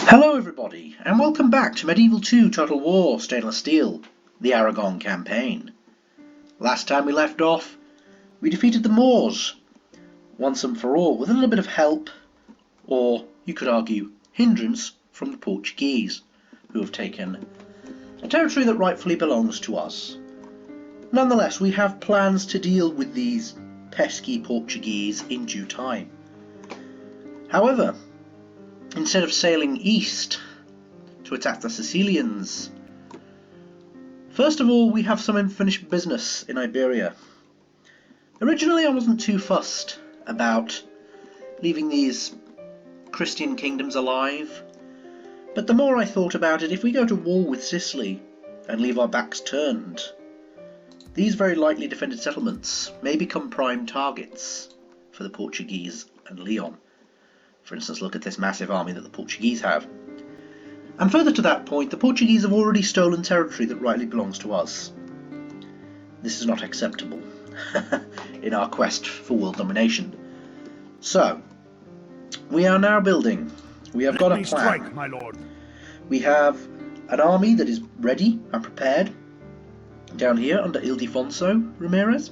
Hello everybody, and welcome back to Medieval 2 Total War Stainless Steel, the Aragon campaign. Last time we left off, we defeated the Moors, once and for all, with a little bit of help, or you could argue, hindrance from the Portuguese, who have taken a territory that rightfully belongs to us. Nonetheless, we have plans to deal with these pesky Portuguese in due time. However, instead of sailing east to attack the Sicilians, first of all we have some unfinished business in Iberia. Originally I wasn't too fussed about leaving these Christian kingdoms alive, but the more I thought about it, if we go to war with Sicily and leave our backs turned, these very lightly defended settlements may become prime targets for the Portuguese and Leon. For instance, look at this massive army that the Portuguese have. And further to that point, the Portuguese have already stolen territory that rightly belongs to us. This is not acceptable in our quest for world domination. So, we are now building. We have got a plan. Strike, my lord. We have an army that is ready and prepared down here under Ildefonso Ramirez.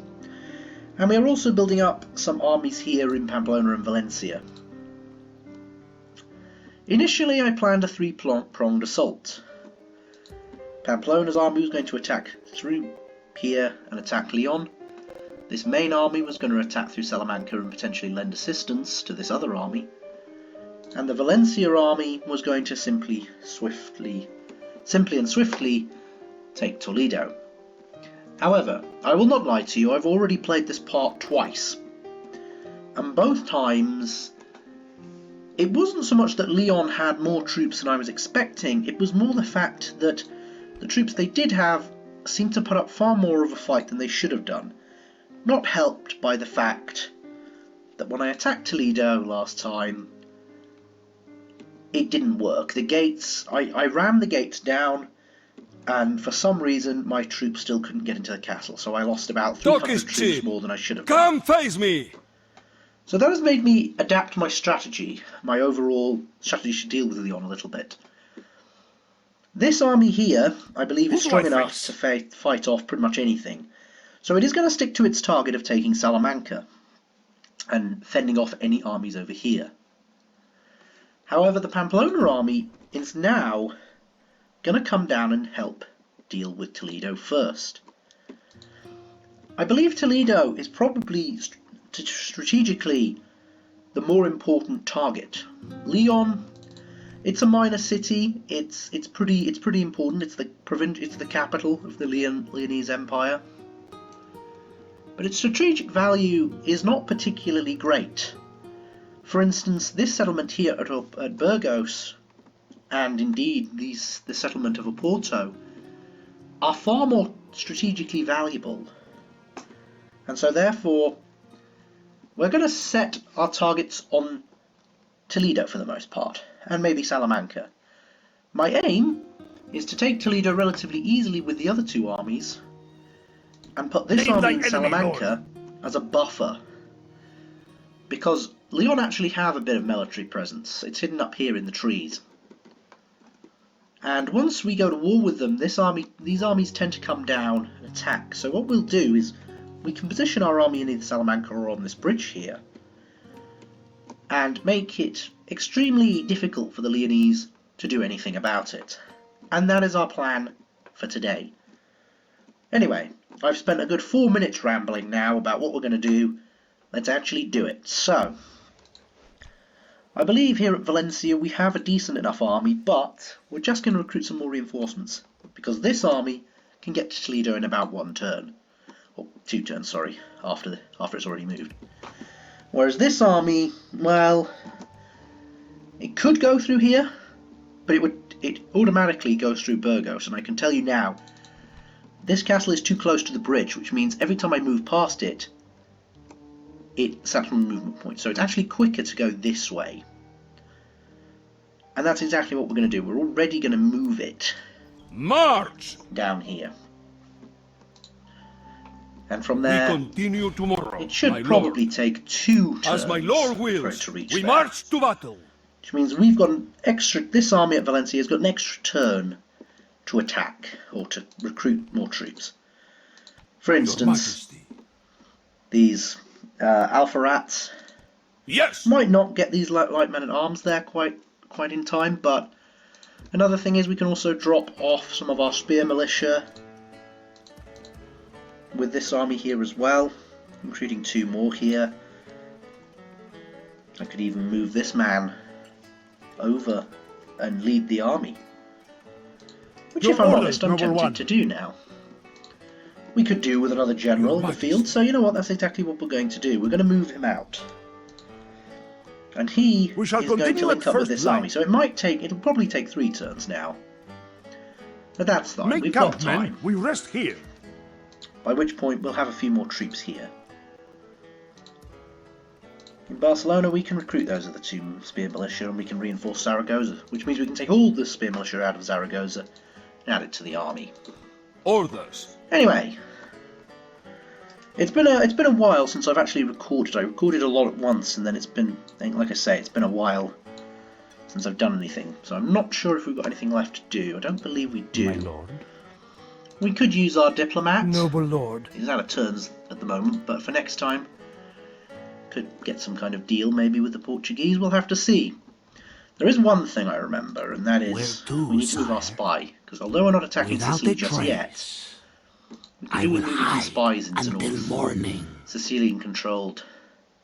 And we are also building up some armies here in Pamplona and Valencia. Initially I planned a three-pronged assault. Pamplona's army was going to attack through here and attack Leon. This main army was going to attack through Salamanca and potentially lend assistance to this other army. And the Valencia army was going to simply and swiftly take Toledo. However, I will not lie to you, I've already played this part twice. And both times it wasn't so much that Leon had more troops than I was expecting, it was more the fact that the troops they did have seemed to put up far more of a fight than they should have done. Not helped by the fact that when I attacked Toledo last time, it didn't work. The gates, I rammed the gates down, and for some reason my troops still couldn't get into the castle, so I lost about 300 troops more than I should have done. Come face me! So that has made me adapt my strategy, my overall strategy to deal with Leon a little bit. This army here, I believe, is strong enough to fight off pretty much anything. So it is going to stick to its target of taking Salamanca and fending off any armies over here. However, the Pamplona army is now going to come down and help deal with Toledo first. I believe Toledo is probably strategically the more important target. Leon, it's a minor city. It's pretty important. It's the capital of the Leonese Empire. But its strategic value is not particularly great. For instance, this settlement here at Burgos, and indeed the settlement of Oporto, are far more strategically valuable. And so therefore, we're going to set our targets on Toledo for the most part, and maybe Salamanca. My aim is to take Toledo relatively easily with the other two armies, and put this army in Salamanca as a buffer. Because Leon actually have a bit of military presence. It's hidden up here in the trees. And once we go to war with them, these armies tend to come down and attack. So what we'll do is we can position our army in either Salamanca or on this bridge here, and make it extremely difficult for the Leonese to do anything about it. And that is our plan for today. Anyway, I've spent a good 4 minutes rambling now about what we're going to do. Let's actually do it. So, I believe here at Valencia we have a decent enough army, but we're just going to recruit some more reinforcements, because this army can get to Toledo in about 1 turn. Or 2 turns, sorry, after it's already moved. Whereas this army, well, it could go through here, but it automatically goes through Burgos, and I can tell you now, this castle is too close to the bridge, which means every time I move past it, it sets from a movement point. So it's actually quicker to go this way. And that's exactly what we're going to do. We're already going to move it March down here. And from there, we continue tomorrow. it should probably take 2 turns as my lord wills. for it to reach We there. march to battle. Which means we've got an extra. This army at Valencia has got an extra turn to attack or to recruit more troops. For instance, these Alpha Rats might not get these light men at arms there quite in time, but another thing is we can also drop off some of our spear militia with this army here as well, including 2 more here. I could even move this man over and lead the army, which, if I'm honest, I'm tempted to do now. We could do with another general in the field, so you know what, that's exactly what we're going to do. We're going to move him out. And he is going to link up with this army, so it'll probably take 3 turns now. But that's fine, we've got time. We rest here. By which point we'll have a few more troops here. In Barcelona we can recruit those other 2 spear militia and we can reinforce Zaragoza, which means we can take all the spear militia out of Zaragoza and add it to the army. Orders. Anyway, it's been a while since I've actually recorded. I recorded a lot at once, and then it's been, like I say, it's been a while since I've done anything. So I'm not sure if we've got anything left to do. I don't believe we do. My lord. We could use our diplomat. Noble lord. He's out of turns at the moment, but for next time, could get some kind of deal maybe with the Portuguese. We'll have to see. There is one thing I remember, and that is we need to move our spy, because although we're not attacking Sicily just yet, we can do with moving some spies into north Sicilian-controlled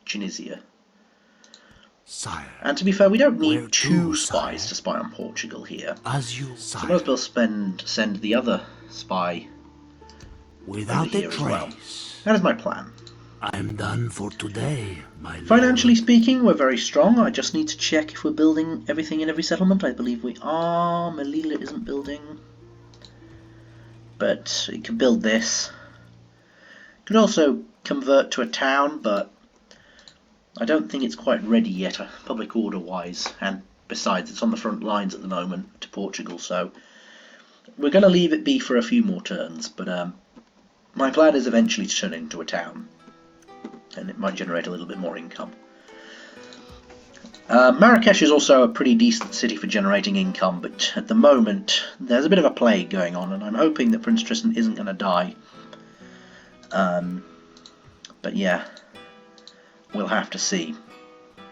Tunisia. Sire. And to be fair, we don't need 2 spies to spy on Portugal here. So might as well send the other spy over here as well. That is my plan. I'm done for today, my lord. Financially speaking, we're very strong. I just need to check if we're building everything in every settlement. I believe we are. Melilla isn't building. But it can build this. Could also convert to a town, but I don't think it's quite ready yet, public order wise. And besides, it's on the front lines at the moment to Portugal, so we're going to leave it be for a few more turns. But my plan is eventually to turn it into a town, and it might generate a little bit more income. Marrakesh is also a pretty decent city for generating income, but at the moment there's a bit of a plague going on, and I'm hoping that Prince Tristan isn't going to die. But yeah, we'll have to see.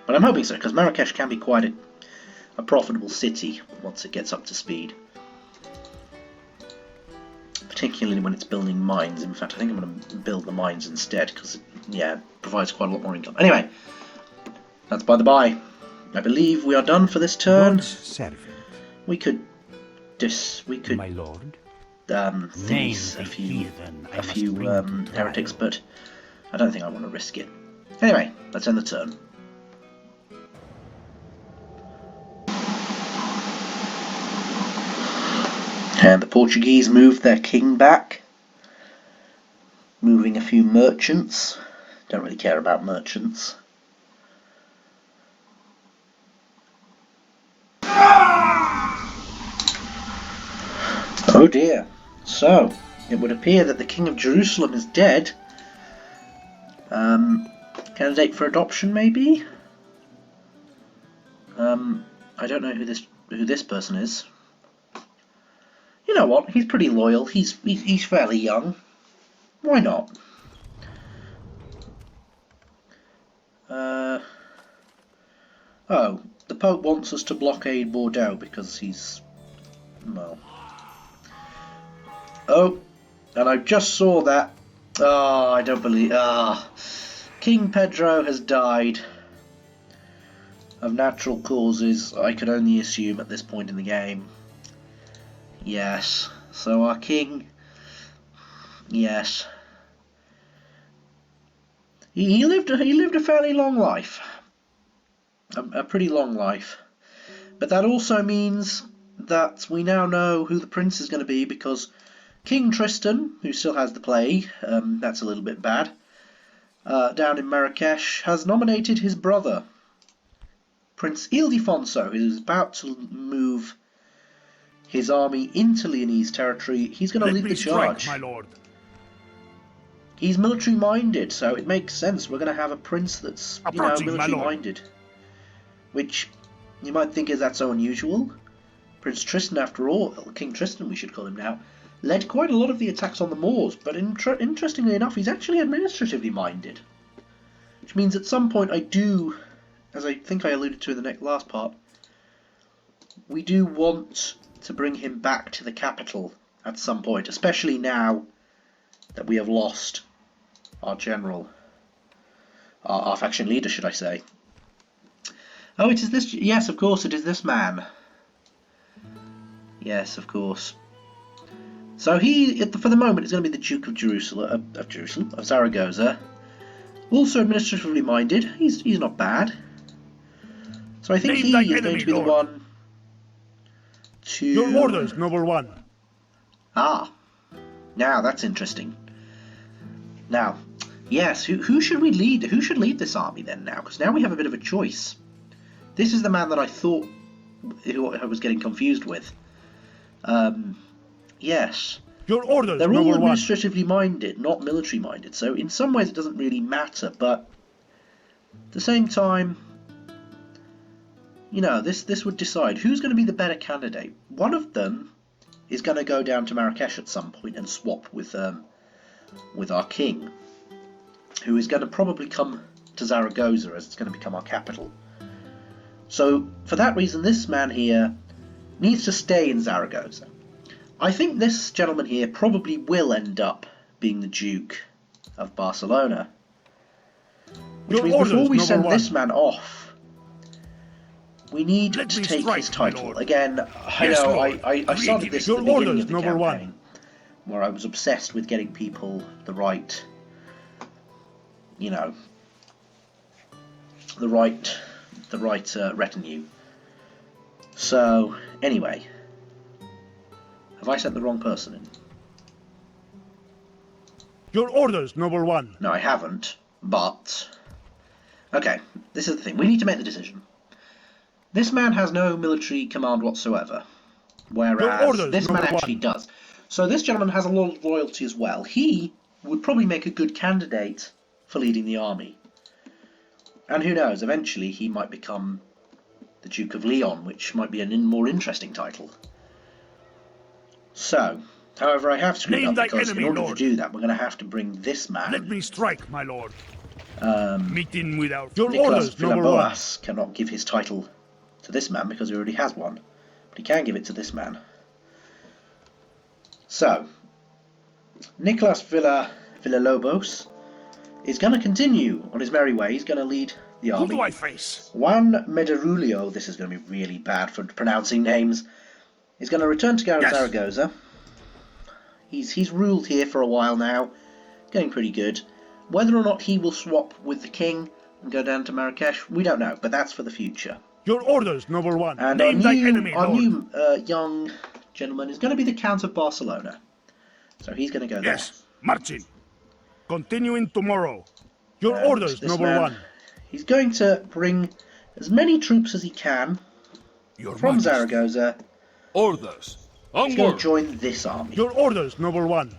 But I'm hoping so, because Marrakesh can be quite a profitable city once it gets up to speed. Particularly when it's building mines. In fact, I think I'm going to build the mines instead, because it provides quite a lot more income. Anyway, that's by the by. I believe we are done for this turn. We could my lord. Finish a few heretics, but I don't think I want to risk it. Anyway, let's end the turn. And the Portuguese moved their king back, moving a few merchants. Don't really care about merchants. Oh dear. So, it would appear that the King of Jerusalem is dead. Candidate for adoption, maybe? I don't know who this person is. You know what? He's pretty loyal. He's fairly young. Why not? Oh, the Pope wants us to blockade Bordeaux because he's, well. Oh, and I just saw that. Oh, I don't believe. King Pedro has died of natural causes. I could only assume at this point in the game. Yes. So our king. Yes. He lived a fairly long life. A pretty long life. But that also means that we now know who the prince is going to be, because King Tristan, who still has the plague, that's a little bit bad, down in Marrakesh, has nominated his brother, Prince Ildefonso, who is about to move his army into Leonese territory. He's going to lead the charge. My lord. He's military minded, so it makes sense. We're going to have a prince that's, military minded. Which, You might think, is that so unusual? Prince Tristan, after all, King Tristan we should call him now, led quite a lot of the attacks on the Moors, but interestingly enough, he's actually administratively minded. Which means at some point I do, as I think I alluded to in the last part, we do want to bring him back to the capital at some point, especially now that we have lost our general, our faction leader, should I say. Oh, it is this, yes, of course, it is this man. Yes, of course. So he, for the moment, is going to be the Duke of Jerusalem, of Zaragoza. Also administratively minded. He's not bad. So I think he is going to be the one to... Your orders, noble one. Ah, now that's interesting. Now, yes, who should we lead? Who should lead this army then now? Because now we have a bit of a choice. This is the man that I thought, who I was getting confused with. Yes. Your orders, they're all administratively minded, not military minded. So in some ways it doesn't really matter, but at the same time, you know, this would decide who's going to be the better candidate. One of them is going to go down to Marrakesh at some point and swap with our king, who is going to probably come to Zaragoza as it's going to become our capital. So for that reason, this man here needs to stay in Zaragoza. I think this gentleman here probably will end up being the Duke of Barcelona. Which means before we send this man off, we need to take his title. Again, I know I started this at the beginning of the campaign, where I was obsessed with getting people the right, you know, the right retinue. So, anyway, have I sent the wrong person in? Your orders, noble one. No, I haven't, but... Okay, this is the thing. We need to make the decision. This man has no military command whatsoever, whereas this man actually does. So this gentleman has a lot of loyalty as well. He would probably make a good candidate for leading the army. And who knows, eventually he might become the Duke of Léon, which might be a more interesting title. So, however, I have screwed up because in order to do that, we're going to have to bring this man. Let me strike, my lord. Meeting without your orders, Boas cannot give his title to this man because he already has one, but he can give it to this man. So, Nicolas Villalobos is going to continue on his merry way. He's going to lead the army. Who do I face? Juan Mederulio, this is going to be really bad for pronouncing names, is going to return to Zaragoza. He's ruled here for a while now, going pretty good. Whether or not he will swap with the king and go down to Marrakesh, we don't know, but that's for the future. Your orders, noble one. And our new young gentleman is going to be the Count of Barcelona. So he's going to go there. Yes, marching. Continuing tomorrow. Your orders, noble one. He's going to bring as many troops as he can from Zaragoza. Orders. He's going to join this army. Your orders, noble one.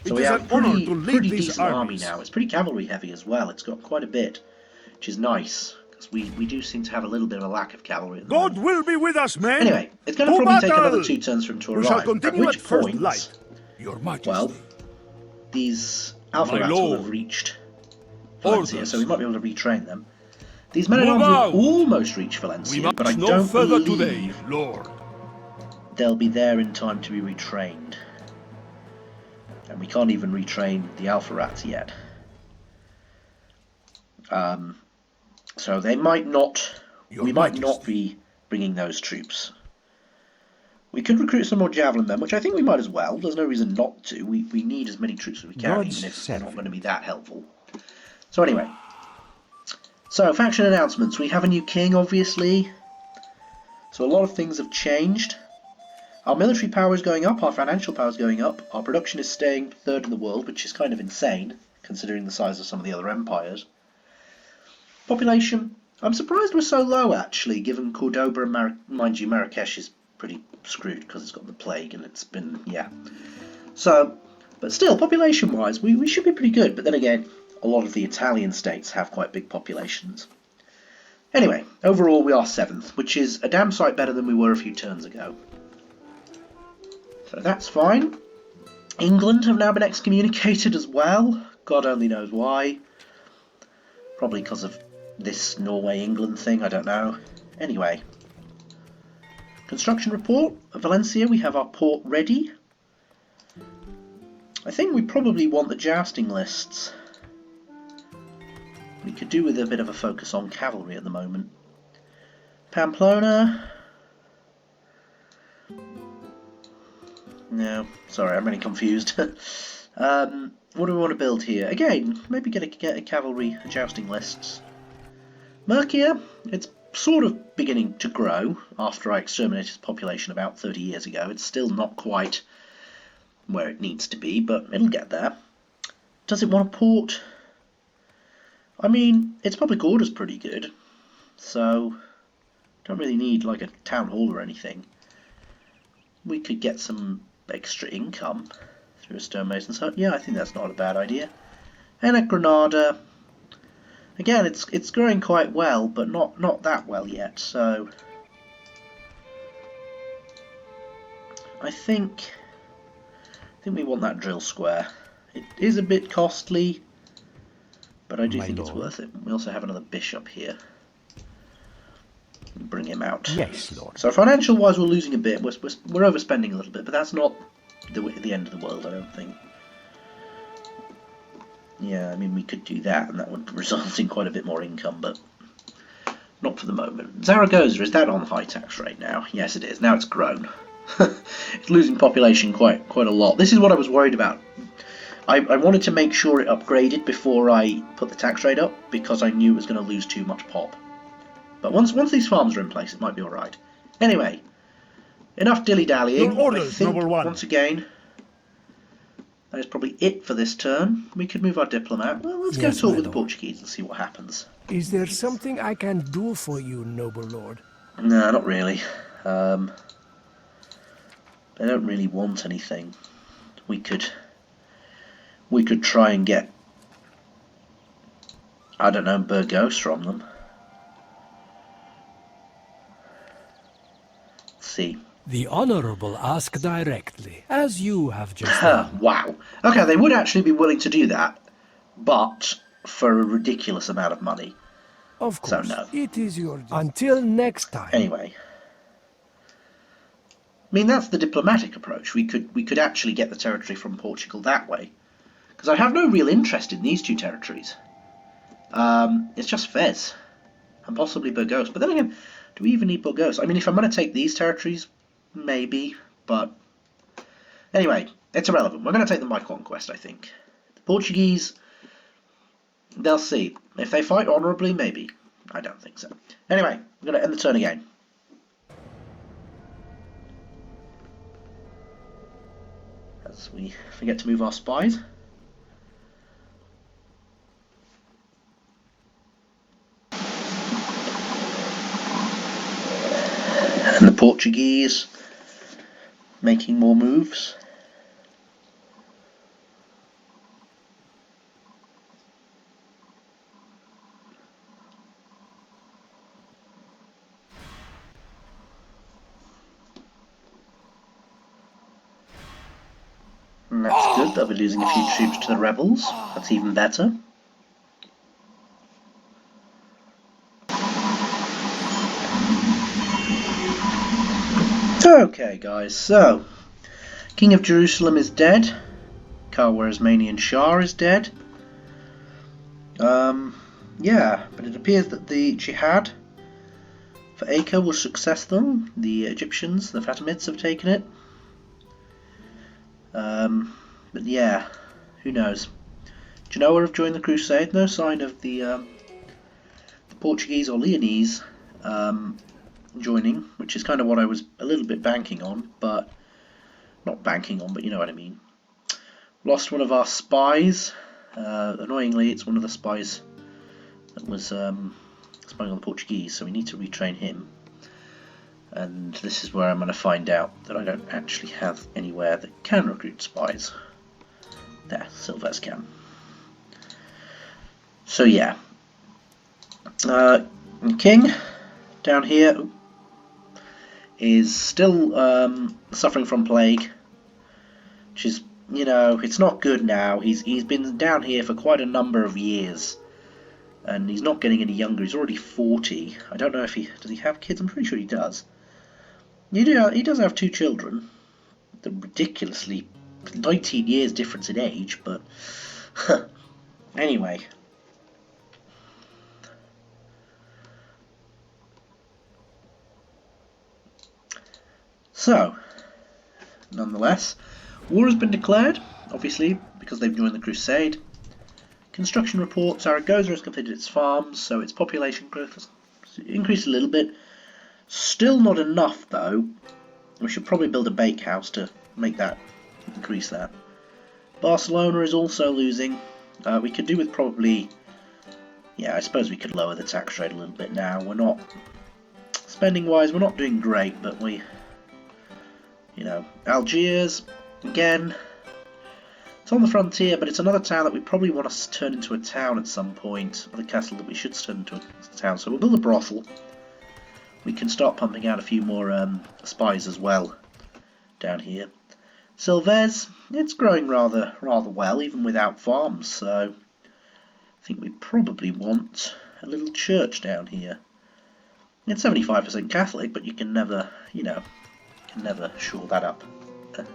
So we have a pretty decent army now. It's pretty cavalry heavy as well. It's got quite a bit, which is nice, because we do seem to have a little bit of a lack of cavalry at the moment. God will be with us, men. Anyway, it's going to probably take another 2 turns for him to arrive. At which point, Your Majesty. Well, these Alpha Rats will have reached Valencia, so we might be able to retrain them. These men-at-arms will almost reach Valencia, but I don't believe they'll be there in time to be retrained. And we can't even retrain the Alpha Rats yet. So they might not... we might not be bringing those troops. We could recruit some more Javelin men, which I think we might as well. There's no reason not to. We need as many troops as we can, even if they're not going to be that helpful. So anyway. So, faction announcements. We have a new king, obviously. So a lot of things have changed. Our military power is going up, our financial power is going up, our production is staying 3rd in the world, which is kind of insane, considering the size of some of the other empires. Population, I'm surprised we're so low, actually, given Cordoba and, mind you, Marrakesh is pretty screwed because it's got the plague and it's been, yeah. So, but still, population-wise, we should be pretty good, but then again, a lot of the Italian states have quite big populations. Anyway, overall we are 7th, which is a damn sight better than we were a few turns ago. So that's fine. England have now been excommunicated as well. God only knows why. Probably because of this Norway-England thing, I don't know. Anyway. Construction report. Valencia, we have our port ready. I think we probably want the jousting lists. We could do with a bit of a focus on cavalry at the moment. Pamplona. No, sorry, I'm really confused. What do we want to build here? Again, maybe get a cavalry jousting lists. Mercia, it's sort of beginning to grow after I exterminated its population about 30 years ago. It's still not quite where it needs to be, but it'll get there. Does it want a port? I mean, its public order's pretty good, so don't really need like a town hall or anything. We could get some extra income through a stonemason, so yeah, I think that's not a bad idea. And at Granada, again, it's growing quite well, but not that well yet. So I think we want that drill square. It is a bit costly, but I do think it's worth it. We also have another bishop here. Bring him out. Yes, Lord. So financial wise, we're losing a bit. We're overspending a little bit, but that's not the end of the world, I don't think. Yeah, I mean, we could do that, and that would result in quite a bit more income, but not for the moment. Zaragoza, is that on high tax rate now? Yes, it is. Now it's grown. It's losing population quite a lot. This is what I was worried about. I wanted to make sure it upgraded before I put the tax rate up, because I knew it was going to lose too much pop. But once these farms are in place, it might be alright. Anyway, enough dilly-dallying. Your orders, I think, Noble One. once again, that is probably it for this turn. We could move our diplomat. Well, let's go talk with the Portuguese and see what happens. Is there something I can do for you, noble lord? No, not really. They don't really want anything. We could try and get, I don't know, Burgos from them. Let's see. The Honourable ask directly, as you have just done. Wow. Okay, they would actually be willing to do that, but for a ridiculous amount of money. Of course, So no. it is your... Until next time. Anyway. I mean, that's the diplomatic approach. We could actually get the territory from Portugal that way. Because I have no real interest in these two territories. It's just Fez. And possibly Burgos. But then again, do we even need Burgos? I mean, if I'm going to take these territories, maybe. But anyway, it's irrelevant. We're going to take them by conquest, I think. The Portuguese, they'll see. If they fight honourably, maybe. I don't think so. Anyway, I'm going to end the turn again. As we forget to move our spies. And the Portuguese making more moves. And that's good. They'll be losing a few troops to the rebels. That's even better. Okay, guys, so King of Jerusalem is dead. Khwarezmian Shah is dead. Yeah, but it appears that the jihad for Acre was successful. The Egyptians, the Fatimids, have taken it. But yeah, who knows? Genoa have joined the crusade. No sign of the Portuguese or Leonese joining, which is kind of what I was a little bit banking on, but not banking on, but you know what I mean. Lost one of our spies. Annoyingly, it's one of the spies that was spying on the Portuguese, so we need to retrain him. And this is where I'm going to find out that I don't actually have anywhere that can recruit spies. There, Silves can. So yeah. The king down here is still suffering from plague, which is, you know, it's not good now. He's been down here for quite a number of years, and he's not getting any younger. He's already 40. I don't know if does he have kids. I'm pretty sure he does. He does have 2 children. The ridiculously 19 years difference in age, but anyway. So, nonetheless, war has been declared, obviously, because they've joined the crusade. Construction reports, Aragon has completed its farms, so its population growth has increased a little bit. Still not enough, though. We should probably build a bakehouse to make that, increase that. Barcelona is also losing. We could do with probably, yeah, I suppose we could lower the tax rate a little bit now. We're not, spending-wise, we're not doing great, but we... You know, Algiers, again, it's on the frontier, but it's another town that we probably want to turn into a town at some point, or the castle that we should turn into a town. So we'll build a brothel. We can start pumping out a few more spies as well down here. Silves, it's growing rather well, even without farms, so I think we probably want a little church down here. It's 75% Catholic, but you can never, you know, never shore that up. You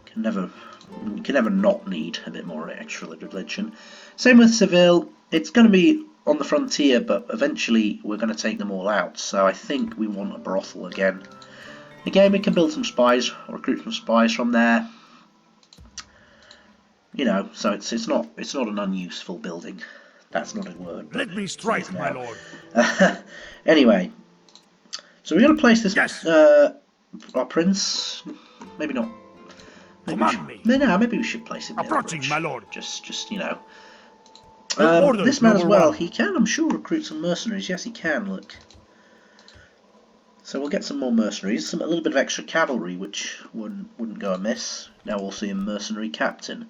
can never not need a bit more extra religion. Same with Seville. It's going to be on the frontier, but eventually we're going to take them all out. So I think we want a brothel again. Again, we can build some spies or recruit some spies from there. You know, so it's not an unuseful building. That's not a word. Let me strike, my lord. Anyway. So we're going to place this, yes. Our prince, maybe not. Maybe we should place him approaching, my lord. Just you know. Orders, this man as well, one. he can, I'm sure, recruit some mercenaries. Yes, he can, look. So we'll get some more mercenaries, a little bit of extra cavalry, which wouldn't go amiss. Now we'll see a mercenary captain.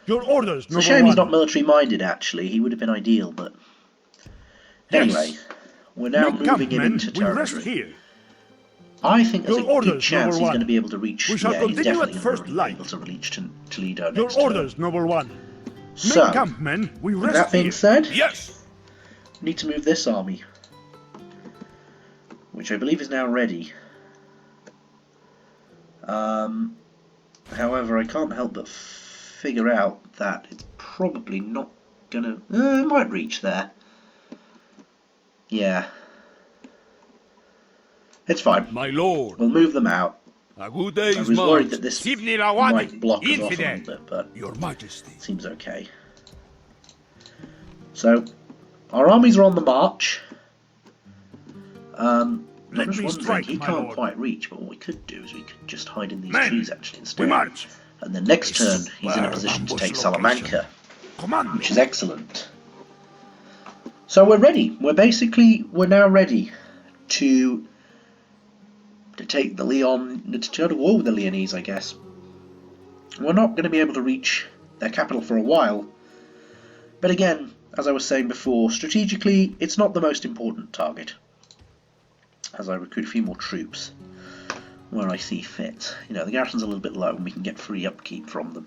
Your orders, it's a shame he's not military-minded, actually. He would have been ideal, but... Anyway... Yes. We're now moving him into territory. I think there's a good chance he's going to be able to reach. We shall continue at first light. Able to reach Toledo Your next orders, turn. noble one. So, campmen, we rest that being here. said, yes, we need to move this army, which I believe is now ready. However, I can't help but figure out that it's probably not gonna. It might reach there. Yeah. It's fine. My lord. We'll move them out. A good day's I was worried that this might block us off a little bit, but Your Majesty. It seems okay. So, our armies are on the march. Let me strike, he my can't lord. quite reach, but what we could do is we could just hide in these Men, trees actually instead. We march. And the next turn, he's in a position to take Salamanca, which is excellent. So we're ready. We're now ready to take the Léon, to go to war with the Leonese, I guess. We're not going to be able to reach their capital for a while. But again, as I was saying before, strategically, it's not the most important target. As I recruit a few more troops where I see fit. You know, the garrison's a little bit low and we can get free upkeep from them.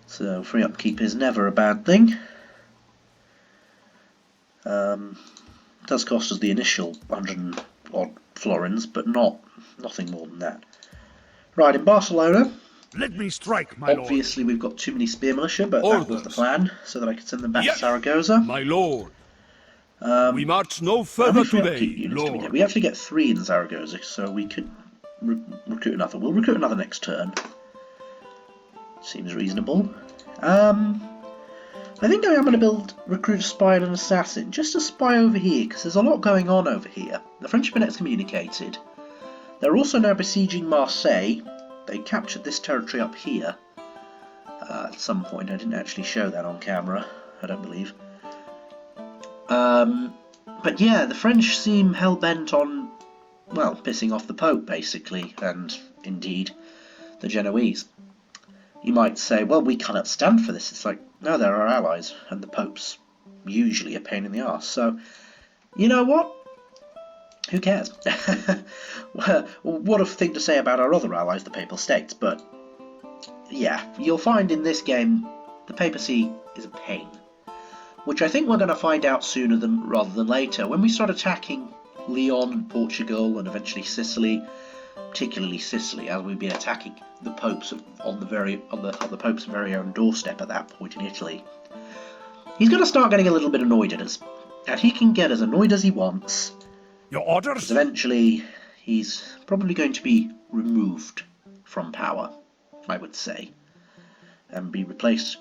So free upkeep is never a bad thing. It does cost us the initial 100 odd florins, but nothing more than that. Right, in Barcelona, let me strike, my obviously lord. we've got too many spear militia, but that was the plan, so that I could send them back to Zaragoza. My lord. We march no further today, lord. We actually get 3 in Zaragoza, so we could recruit another. We'll recruit another next turn. Seems reasonable. I think I am going to recruit a spy and an assassin, just a spy over here, because there's a lot going on over here. The French have been excommunicated. They're also now besieging Marseille. They captured this territory up here at some point. I didn't actually show that on camera, I don't believe. But yeah, the French seem hell-bent on, well, pissing off the Pope, basically, and indeed the Genoese. You might say, well, we cannot stand for this. It's like, no, they're our allies, and the Pope's, usually a pain in the arse. So, you know what? Who cares? What a thing to say about our other allies, the Papal States, but yeah, you'll find in this game the papacy is a pain, which I think we're going to find out sooner rather than later. When we start attacking Leon and Portugal and eventually Sicily, particularly Sicily, as we've been attacking the popes on the Pope's very own doorstep at that point in Italy, he's going to start getting a little bit annoyed at us, and he can get as annoyed as he wants. Your orders? Because eventually he's probably going to be removed from power, I would say, and be replaced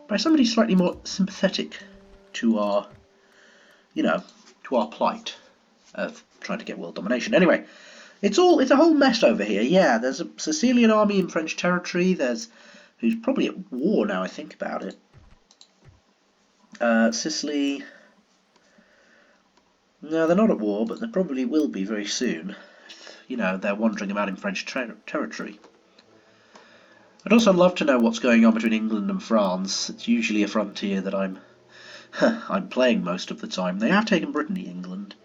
by somebody slightly more sympathetic to our, to our plight of trying to get world domination. Anyway, it's a whole mess over here. Yeah, there's a Sicilian army in French territory. Who's probably at war now I think about it. Sicily. No, they're not at war, but they probably will be very soon. They're wandering about in French territory. I'd also love to know what's going on between England and France. It's usually a frontier that I'm playing most of the time. They have taken Brittany, England.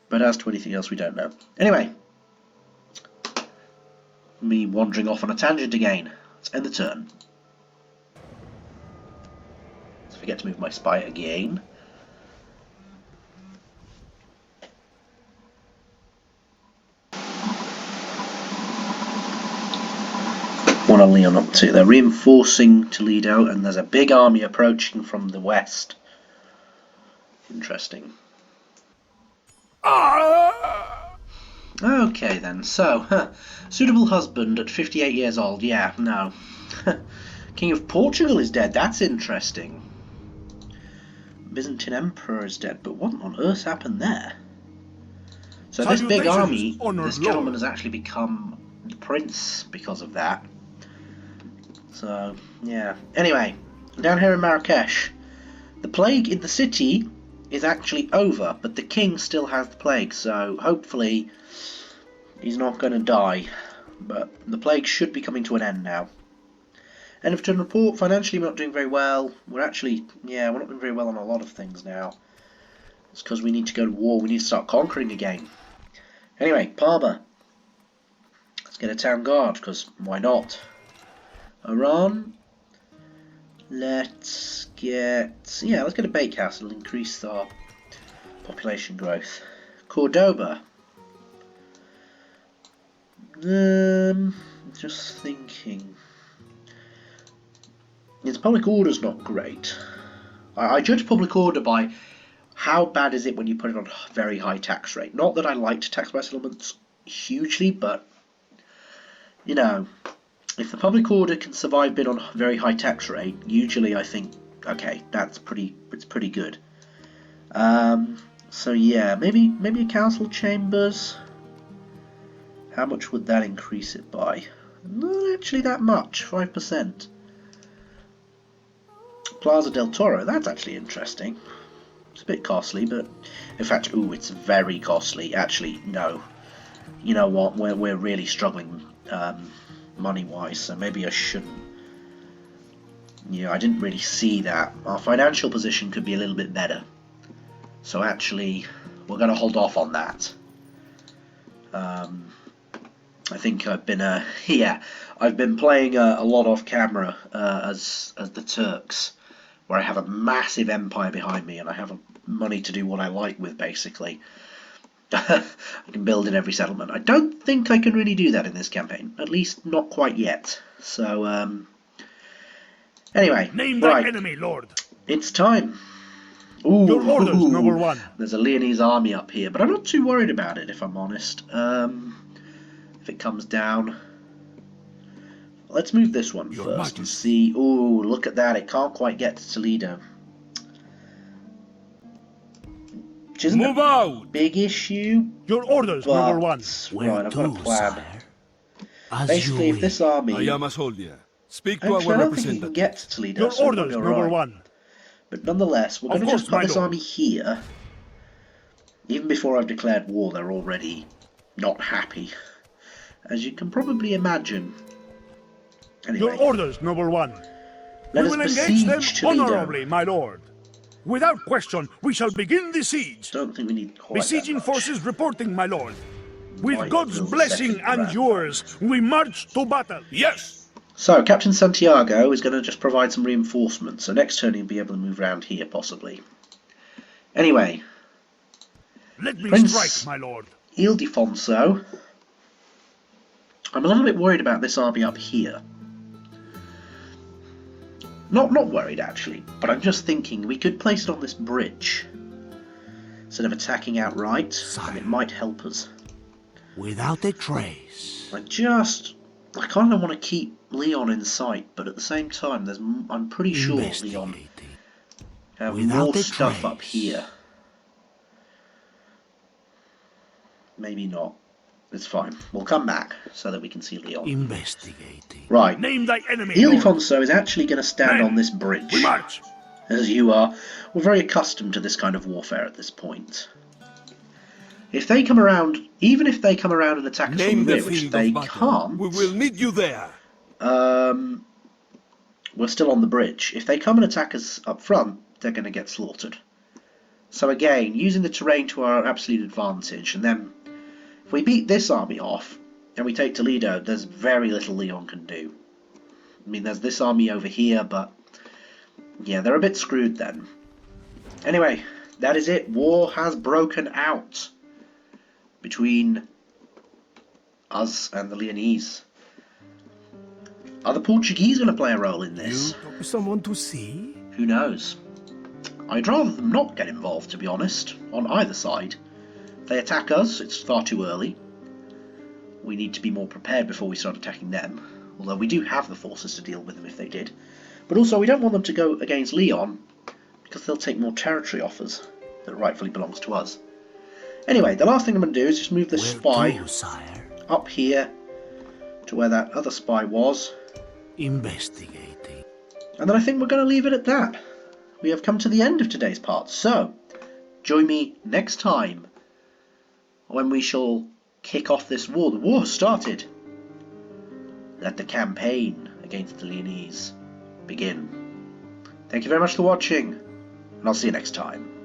But as to anything else, we don't know. Anyway, me wandering off on a tangent again. Let's end the turn. Let's forget to move my spy again. What are Leon up to? They're reinforcing Toledo, and there's a big army approaching from the west. Interesting. Okay then, so, suitable husband at 58 years old, yeah, no. King of Portugal is dead, that's interesting. Byzantine Emperor is dead, but what on earth happened there? So this big army, this gentleman has actually become the prince because of that. So, yeah. Anyway, down here in Marrakesh, the plague in the city is actually over, but the king still has the plague, so hopefully he's not going to die. But the plague should be coming to an end now. End of turn report. Financially, we're not doing very well. We're not doing very well on a lot of things now. It's because we need to go to war. We need to start conquering again. Anyway, Parma. Let's get a town guard, because why not? Iran. Let's get a bakehouse. It'll increase our population growth. Cordoba. Just thinking. Its public order's not great. I judge public order by how bad is it when you put it on a very high tax rate. Not that I liked tax by settlements hugely, but if the public order can survive being on a very high tax rate, usually I think, okay, it's pretty good. So yeah, maybe a council chambers. How much would that increase it by? Not actually that much, 5%. Plaza del Toro, that's actually interesting. It's a bit costly, but in fact, it's very costly. Actually, no. You know what? We're really struggling money-wise, so maybe I shouldn't. I didn't really see that. Our financial position could be a little bit better. So actually, we're going to hold off on that. I think I've been I've been playing a lot off camera as the Turks, where I have a massive empire behind me and I have money to do what I like with, basically. I can build in every settlement. I don't think I can really do that in this campaign, at least not quite yet. So anyway, name thy enemy, Lord. It's time. Ooh, your orders, number one. There's a Leonese army up here, but I'm not too worried about it, if I'm honest. If it comes down, let's move this one first and see. Ooh, look at that! It can't quite get to Toledo, which isn't a big issue. Your orders, number one. Right, I've got a plan. Basically, if this army, I am a soldier. Speak to actually, our I don't think he can representative. get to Toledo. Your so orders, number one. But nonetheless, we're going to just put this army here. Even before I've declared war, they're already not happy, as you can probably imagine. Anyway, your orders, number one. Let we us will engage them besiege Toledo. honorably, my lord. Without question, we shall begin the siege. Don't think we need quite Besieging that much. forces reporting, my lord. With Might God's build a blessing second and round. yours, we march to battle. Yes! So, Captain Santiago is going to just provide some reinforcements, so next turn he'll be able to move around here, possibly. Anyway, Let me Prince strike, my lord. Ildefonso. I'm a little bit worried about this army up here. Not worried, actually, but I'm just thinking we could place it on this bridge instead of attacking outright, and it might help us. Without a trace. I kind of want to keep Léon in sight, but at the same time, I'm pretty sure Léon have more stuff up here. Maybe not. It's fine. We'll come back so that we can see Léon. Investigating. Right. Name thy enemy, lord. Ildefonso is actually going to stand Men, on this bridge. We march. As you are. We're very accustomed to this kind of warfare at this point. If they come around, even if they come around and attack us from Name the the rear, which field they of battle. can't, We will meet you there. we're still on the bridge. If they come and attack us up front, they're going to get slaughtered. So again, using the terrain to our absolute advantage, and then if we beat this army off and we take Toledo, there's very little Léon can do. I mean, there's this army over here, but yeah, they're a bit screwed then. Anyway, that is it. War has broken out between us and the Leonese. Are the Portuguese going to play a role in this? Someone to see? Who knows? I'd rather them not get involved, to be honest, on either side. If they attack us, it's far too early. We need to be more prepared before we start attacking them, although we do have the forces to deal with them if they did. But also, we don't want them to go against Léon, because they'll take more territory off us that rightfully belongs to us. Anyway, the last thing I'm going to do is just move this spy up here to where that other spy was. Investigating. And then I think we're going to leave it at that. We have come to the end of today's part, so join me next time when we shall kick off this war. The war has started. Let the campaign against the Leonese begin. Thank you very much for watching, and I'll see you next time.